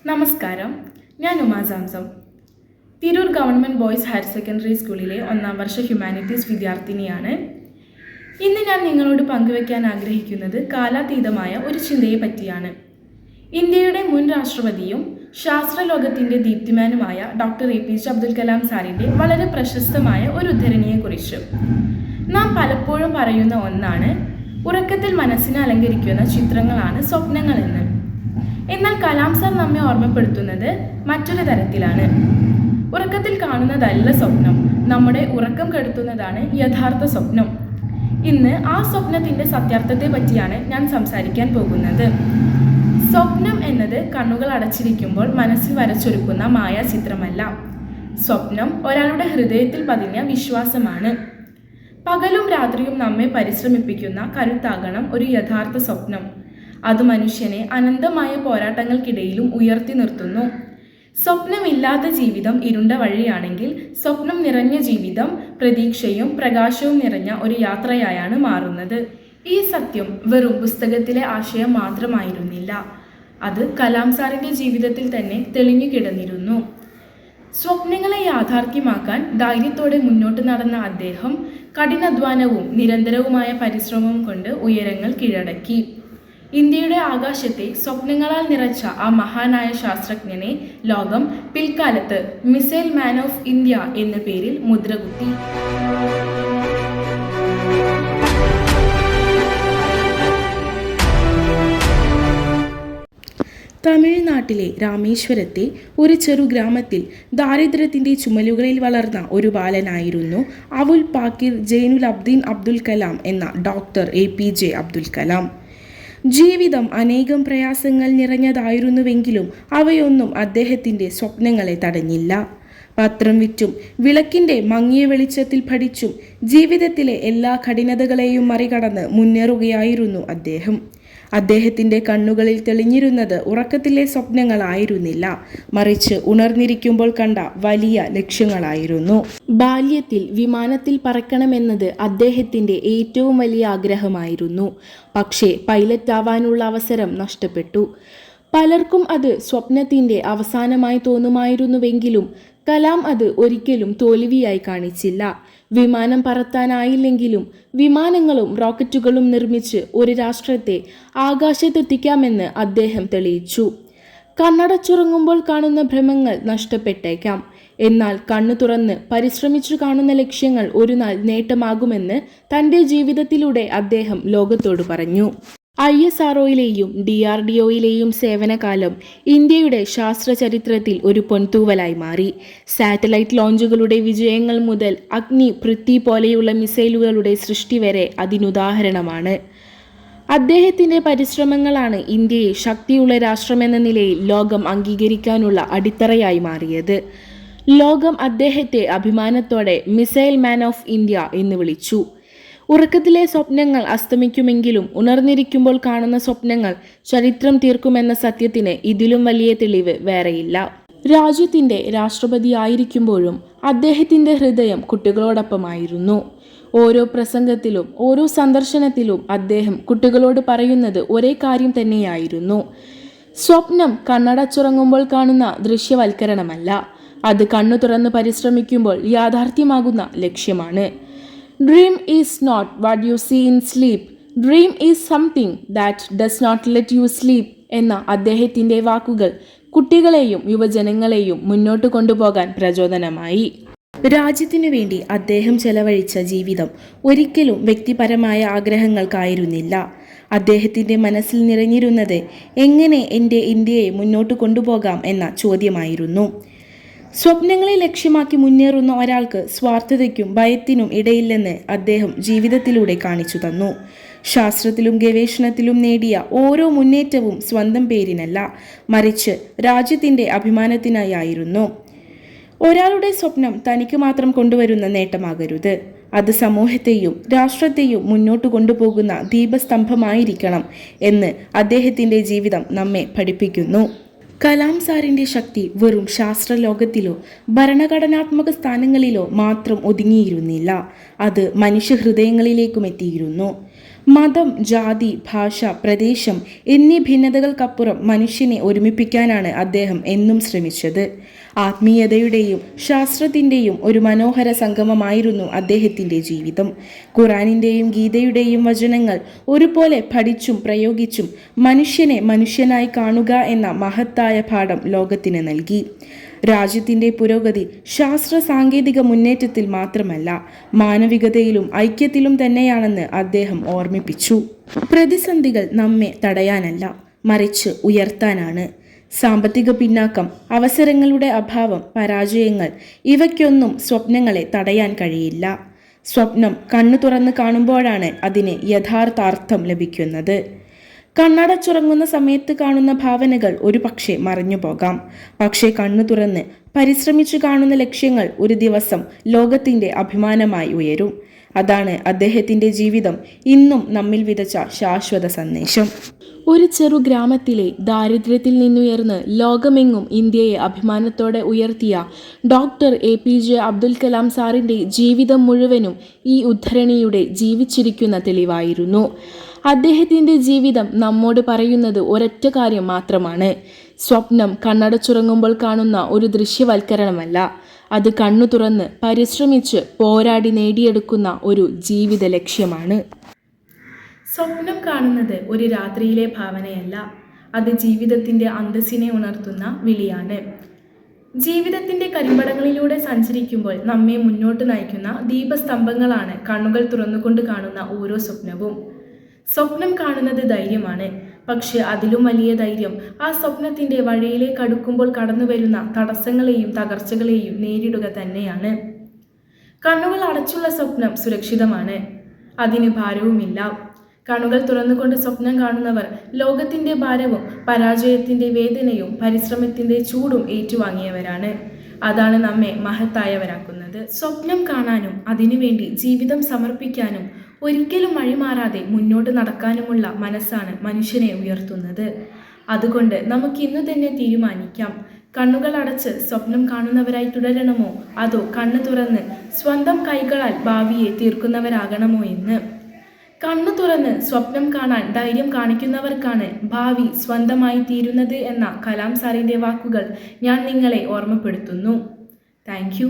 നമസ്കാരം, ഞാൻ Uma Samsam. Tirur government boys higher secondary സ്കൂളിലെ 1ാം വർഷ ഹ്യൂമാനിറ്റീസ് വിദ്യാർത്ഥിനിയാണ്. ഇന്ന് ഞാൻ നിങ്ങളോട് പങ്കുവയ്ക്കാൻ ആഗ്രഹിക്കുന്നത് കാലാതീതമായ ഒരു ചിന്തയെ പറ്റിയാണ്. ഇന്ത്യയുടെ മുൻ രാഷ്ട്രപതിയും ശാസ്ത്രലോകത്തിൻ്റെ ദീപ്തിമാനുമായ ഡോക്ടർ APJ അബ്ദുൽ കലാം സാറിൻ്റെ വളരെ പ്രശസ്തമായ ഒരു ഉദ്ധരണിയെക്കുറിച്ച്. നാം പലപ്പോഴും പറയുന്ന ഒന്നാണ്, ഉറക്കത്തിൽ മനസ്സിനെ അലങ്കരിക്കുന്ന ചിത്രങ്ങളാണ് സ്വപ്നങ്ങളെന്ന്. എന്നാൽ കലാം സാർ നമ്മെ ഓർമ്മപ്പെടുത്തുന്നത് മറ്റൊരു തരത്തിലാണ്. ഉറക്കത്തിൽ കാണുന്നതല്ല സ്വപ്നം, നമ്മുടെ ഉറക്കം കെടുത്തുന്നതാണ് യഥാർത്ഥ സ്വപ്നം. ഇന്ന് ആ സ്വപ്നത്തിൻ്റെ സത്യാർത്ഥത്തെ പറ്റിയാണ് ഞാൻ സംസാരിക്കാൻ പോകുന്നത്. സ്വപ്നം എന്നത് കണ്ണുകൾ അടച്ചിരിക്കുമ്പോൾ മനസ്സിൽ വരച്ചൊരുക്കുന്ന മായാചിത്രമല്ല. സ്വപ്നം ഒരാളുടെ ഹൃദയത്തിൽ പതിഞ്ഞ വിശ്വാസമാണ്. പകലും രാത്രിയും നമ്മെ പരിശ്രമിപ്പിക്കുന്ന കരുത്താകണം ഒരു യഥാർത്ഥ സ്വപ്നം. അത് മനുഷ്യനെ അനന്തമായ പോരാട്ടങ്ങൾക്കിടയിലും ഉയർത്തി നിർത്തുന്നു. സ്വപ്നമില്ലാത്ത ജീവിതം ഇരുണ്ട വഴിയാണെങ്കിൽ സ്വപ്നം നിറഞ്ഞ ജീവിതം പ്രതീക്ഷയും പ്രകാശവും നിറഞ്ഞ ഒരു യാത്രയായാണ് മാറുന്നത്. ഈ സത്യം വെറും പുസ്തകത്തിലെ ആശയം മാത്രമായിരുന്നില്ല, അത് കലാം സാറിൻ്റെ ജീവിതത്തിൽ തന്നെ തെളിഞ്ഞു കിടന്നിരുന്നു. സ്വപ്നങ്ങളെ യാഥാർത്ഥ്യമാക്കാൻ ധൈര്യത്തോടെ മുന്നോട്ട് നടന്ന അദ്ദേഹം കഠിനാധ്വാനവും നിരന്തരവുമായ പരിശ്രമവും കൊണ്ട് ഉയരങ്ങൾ കീഴടക്കി. ഇന്ത്യയുടെ ആകാശത്തെ സ്വപ്നങ്ങളാൽ നിറച്ച ആ മഹാനായ ശാസ്ത്രജ്ഞനെ ലോകം പിൽക്കാലത്ത് മിസൈൽ മാൻ ഓഫ് ഇന്ത്യ എന്ന പേരിൽ മുദ്രകുത്തി. തമിഴ്നാട്ടിലെ രാമേശ്വരത്തെ ഒരു ചെറു ഗ്രാമത്തിൽ ദാരിദ്ര്യത്തിൻ്റെ ചുമലുകളിൽ വളർന്ന ഒരു ബാലനായിരുന്നു അബുൽ പാക്കിർ ജൈനുലബ്ദീൻ അബ്ദുൽ കലാം എന്ന ഡോക്ടർ APJ അബ്ദുൽ കലാം. ജീവിതം അനേകം പ്രയാസങ്ങൾ നിറഞ്ഞതായിരുന്നുവെങ്കിലും അവയൊന്നും അദ്ദേഹത്തിൻ്റെ സ്വപ്നങ്ങളെ തടഞ്ഞില്ല. പത്രം വിറ്റും വിളക്കിൻ്റെ മങ്ങിയ വെളിച്ചത്തിൽ പഠിച്ചും ജീവിതത്തിലെ എല്ലാ കഠിനതകളെയും മറികടന്ന് മുന്നേറുകയായിരുന്നു അദ്ദേഹം. അദ്ദേഹത്തിൻ്റെ കണ്ണുകളിൽ തെളിഞ്ഞിരുന്നത് ഉറക്കത്തിലെ സ്വപ്നങ്ങളായിരുന്നില്ല, മറിച്ച് ഉണർന്നിരിക്കുമ്പോൾ കണ്ട വലിയ ലക്ഷ്യങ്ങളായിരുന്നു. ബാല്യത്തിൽ വിമാനത്തിൽ പറക്കണമെന്നത് അദ്ദേഹത്തിൻ്റെ ഏറ്റവും വലിയ ആഗ്രഹമായിരുന്നു. പക്ഷേ പൈലറ്റ് ആവാനുള്ള അവസരം നഷ്ടപ്പെട്ടു. പലർക്കും അത് സ്വപ്നത്തിൻ്റെ അവസാനമായി തോന്നുമായിരുന്നുവെങ്കിലും കലാം അത് ഒരിക്കലും തോൽവിയായി കാണിച്ചില്ല. വിമാനം പറത്താനായില്ലെങ്കിലും വിമാനങ്ങളും റോക്കറ്റുകളും നിർമ്മിച്ച് ഒരു രാഷ്ട്രത്തെ ആകാശത്തെത്തിക്കാമെന്ന് അദ്ദേഹം തെളിയിച്ചു. കണ്ണടച്ചുറങ്ങുമ്പോൾ കാണുന്ന ഭ്രമങ്ങൾ നഷ്ടപ്പെട്ടേക്കാം, എന്നാൽ കണ്ണു തുറന്ന് പരിശ്രമിച്ചു കാണുന്ന ലക്ഷ്യങ്ങൾ ഒരു നാൾ നേട്ടമാകുമെന്ന് തൻ്റെ ജീവിതത്തിലൂടെ അദ്ദേഹം ലോകത്തോട് പറഞ്ഞു. ISROയിലെയും DRDOയിലെയും സേവനകാലം ഇന്ത്യയുടെ ശാസ്ത്ര ചരിത്രത്തിൽ ഒരു പൊൻതൂവലായി മാറി. സാറ്റലൈറ്റ് ലോഞ്ചുകളുടെ വിജയങ്ങൾ മുതൽ അഗ്നി, പൃഥ്വി പോലെയുള്ള മിസൈലുകളുടെ സൃഷ്ടി വരെ അതിനുദാഹരണമാണ്. അദ്ദേഹത്തിൻ്റെ പരിശ്രമങ്ങളാണ് ഇന്ത്യയെ ശക്തിയുള്ള രാഷ്ട്രമെന്ന നിലയിൽ ലോകം അംഗീകരിക്കാനുള്ള അടിത്തറയായി മാറിയത്. ലോകം അദ്ദേഹത്തെ അഭിമാനത്തോടെ മിസൈൽ മാൻ ഓഫ് ഇന്ത്യ എന്ന് വിളിച്ചു. ഉറക്കത്തിലെ സ്വപ്നങ്ങൾ അസ്തമിക്കുമെങ്കിലും ഉണർന്നിരിക്കുമ്പോൾ കാണുന്ന സ്വപ്നങ്ങൾ ചരിത്രം തീർക്കുമെന്ന സത്യത്തിന് ഇതിലും വലിയ തെളിവ് വേറെയില്ല. രാജ്യത്തിൻ്റെ രാഷ്ട്രപതിയായിരിക്കുമ്പോഴും അദ്ദേഹത്തിൻ്റെ ഹൃദയം കുട്ടികളോടൊപ്പമായിരുന്നു. ഓരോ പ്രസംഗത്തിലും ഓരോ സന്ദർശനത്തിലും അദ്ദേഹം കുട്ടികളോട് പറയുന്നത് ഒരേ കാര്യം തന്നെയായിരുന്നു. സ്വപ്നം കണ്ണടച്ചുറങ്ങുമ്പോൾ കാണുന്ന ദൃശ്യവൽക്കരണമല്ല, അത് കണ്ണു തുറന്ന് പരിശ്രമിക്കുമ്പോൾ യാഥാർത്ഥ്യമാകുന്ന ലക്ഷ്യമാണ്. Dream is not what you see in sleep. Dream is something that does not let you sleep എന്ന അദ്ദേഹത്തിൻ്റെ വാക്കുകൾ കുട്ടികളെയും യുവജനങ്ങളെയും മുന്നോട്ട് കൊണ്ടുപോകാൻ പ്രചോദനമായി. രാജ്യത്തിനു വേണ്ടി അദ്ദേഹം ചെലവഴിച്ച ജീവിതം ഒരിക്കലും വ്യക്തിപരമായ ആഗ്രഹങ്ങൾക്കായിരുന്നില്ല. അദ്ദേഹത്തിൻ്റെ മനസ്സിൽ നിറഞ്ഞിരുന്നത് എങ്ങനെ എൻ്റെ ഇന്ത്യയെ മുന്നോട്ട് കൊണ്ടുപോകാം എന്ന ചോദ്യമായിരുന്നു. സ്വപ്നങ്ങളെ ലക്ഷ്യമാക്കി മുന്നേറുന്ന ഒരാൾക്ക് സ്വാർത്ഥതയ്ക്കും ഭയത്തിനും ഇടയില്ലെന്ന് അദ്ദേഹം ജീവിതത്തിലൂടെ കാണിച്ചു തന്നു. ശാസ്ത്രത്തിലും ഗവേഷണത്തിലും നേടിയ ഓരോ മുന്നേറ്റവും സ്വന്തം പേരിനല്ല, മറിച്ച് രാജ്യത്തിൻ്റെ അഭിമാനത്തിനായിരുന്നു. ഒരാളുടെ സ്വപ്നം തനിക്ക് മാത്രം കൊണ്ടുവരുന്ന നേട്ടമാകരുത്, അത് സമൂഹത്തെയും രാഷ്ട്രത്തെയും മുന്നോട്ട് കൊണ്ടുപോകുന്ന ദീപസ്തംഭമായിരിക്കണം എന്ന് അദ്ദേഹത്തിൻ്റെ ജീവിതം നമ്മെ പഠിപ്പിക്കുന്നു. കലാം സാറിൻ്റെ ശക്തി വെറും ശാസ്ത്രലോകത്തിലോ ഭരണഘടനാത്മക സ്ഥാനങ്ങളിലോ മാത്രം ഒതുങ്ങിയിരുന്നില്ല, അത് മനുഷ്യഹൃദയങ്ങളിലേക്കും എത്തിയിരുന്നു. മതം, ജാതി, ഭാഷ, പ്രദേശം എന്നീ ഭിന്നതകൾക്കപ്പുറം മനുഷ്യനെ ഒരുമിപ്പിക്കാനാണ് അദ്ദേഹം എന്നും ശ്രമിച്ചത്. ആത്മീയതയുടെയും ശാസ്ത്രത്തിൻ്റെയും ഒരു മനോഹര സംഗമമായിരുന്നു അദ്ദേഹത്തിൻ്റെ ജീവിതം. ഖുറാനിൻ്റെയും ഗീതയുടെയും വചനങ്ങൾ ഒരുപോലെ പഠിച്ചും പ്രയോഗിച്ചും മനുഷ്യനെ മനുഷ്യനായി കാണുക എന്ന മഹത്തായ പാഠം ലോകത്തിന് നൽകി. രാജ്യത്തിൻ്റെ പുരോഗതി ശാസ്ത്ര സാങ്കേതിക മുന്നേറ്റത്തിൽ മാത്രമല്ല, മാനവികതയിലും ഐക്യത്തിലും തന്നെയാണെന്ന് അദ്ദേഹം ഓർമ്മിപ്പിച്ചു. പ്രതിസന്ധികൾ നമ്മെ തടയാനല്ല, മറിച്ച് ഉയർത്താനാണ്. സാമ്പത്തിക പിന്നാക്കം, അവസരങ്ങളുടെ അഭാവം, പരാജയങ്ങൾ ഇവയ്ക്കൊന്നും സ്വപ്നങ്ങളെ തടയാൻ കഴിയില്ല. സ്വപ്നം കണ്ണു തുറന്ന് കാണുമ്പോഴാണ് അതിന് യഥാർത്ഥാർത്ഥം ലഭിക്കുന്നത്. കണ്ണടച്ചുറങ്ങുന്ന സമയത്ത് കാണുന്ന ഭാവനകൾ ഒരു പക്ഷേ മറഞ്ഞു പോകാം. പക്ഷേ കണ്ണു തുറന്ന് പരിശ്രമിച്ചു കാണുന്ന ലക്ഷ്യങ്ങൾ ഒരു ദിവസം ലോകത്തിൻ്റെ അഭിമാനമായി ഉയരും. അതാണ് അദ്ദേഹത്തിൻ്റെ ജീവിതം ഇന്നും നമ്മിൽ വിതച്ച ശാശ്വത സന്ദേശം. ഒരു ചെറു ഗ്രാമത്തിലെ ദാരിദ്ര്യത്തിൽ നിന്നുയർന്ന് ലോകമെങ്ങും ഇന്ത്യയെ അഭിമാനത്തോടെ ഉയർത്തിയ ഡോക്ടർ APJ അബ്ദുൽ കലാം സാറിൻ്റെ ജീവിതം മുഴുവനും ഈ ഉദ്ധരണിയുടെ ജീവിച്ചിരിക്കുന്ന തെളിവായിരുന്നു. അദ്ദേഹത്തിൻ്റെ ജീവിതം നമ്മോട് പറയുന്നത് ഒരൊറ്റ കാര്യം മാത്രമാണ്: സ്വപ്നം കണ്ണടച്ചുറങ്ങുമ്പോൾ കാണുന്ന ഒരു ദൃശ്യവൽക്കരണമല്ല, അത് കണ്ണു തുറന്ന് പരിശ്രമിച്ച് പോരാടി നേടിയെടുക്കുന്ന ഒരു ജീവിത ലക്ഷ്യമാണ്. സ്വപ്നം കാണുന്നത് ഒരു രാത്രിയിലെ ഭാവനയല്ല, അത് ജീവിതത്തിൻ്റെ അന്തസ്സിനെ ഉണർത്തുന്ന വിളിയാണ്. ജീവിതത്തിൻ്റെ കരിമ്പടങ്ങളിലൂടെ സഞ്ചരിക്കുമ്പോൾ നമ്മെ മുന്നോട്ട് നയിക്കുന്ന ദീപസ്തംഭങ്ങളാണ് കണ്ണുകൾ തുറന്നുകൊണ്ട് കാണുന്ന ഓരോ സ്വപ്നവും. സ്വപ്നം കാണുന്നത് ധൈര്യമാണ്, പക്ഷെ അതിലും വലിയ ധൈര്യം ആ സ്വപ്നത്തിൻ്റെ വഴിയിലേക്ക് അടുക്കുമ്പോൾ കടന്നു വരുന്ന തടസ്സങ്ങളെയും തകർച്ചകളെയും നേരിടുക തന്നെയാണ്. കണ്ണുകൾ അടച്ചുള്ള സ്വപ്നം സുരക്ഷിതമാണ്, അതിന് ഭാരവുമില്ല. കണ്ണുകൾ തുറന്നുകൊണ്ട് സ്വപ്നം കാണുന്നവർ ലോകത്തിൻ്റെ ഭാരവും പരാജയത്തിൻ്റെ വേദനയും പരിശ്രമത്തിൻ്റെ ചൂടും ഏറ്റുവാങ്ങിയവരാണ്. അതാണ് നമ്മെ മഹത്തായവരാക്കുന്നത്. സ്വപ്നം കാണാനും അതിനുവേണ്ടി ജീവിതം സമർപ്പിക്കാനും ഒരിക്കലും വഴിമാറാതെ മുന്നോട്ട് നടക്കാനുമുള്ള മനസ്സാണ് മനുഷ്യനെ ഉയർത്തുന്നത്. അതുകൊണ്ട് നമുക്ക് ഇന്നു തന്നെ തീരുമാനിക്കാം, കണ്ണുകൾ അടച്ച് സ്വപ്നം കാണുന്നവരായി തുടരണമോ അതോ കണ്ണു തുറന്ന് സ്വന്തം കൈകളാൽ ഭാവിയെ തീർക്കുന്നവരാകണമോ എന്ന്. കണ്ണു തുറന്ന് സ്വപ്നം കാണാൻ ധൈര്യം കാണിക്കുന്നവർക്കാണ് ഭാവി സ്വന്തമായി തീരുന്നത് എന്ന കലാം സാറിൻ്റെ വാക്കുകൾ ഞാൻ നിങ്ങളെ ഓർമ്മപ്പെടുത്തുന്നു. Thank you.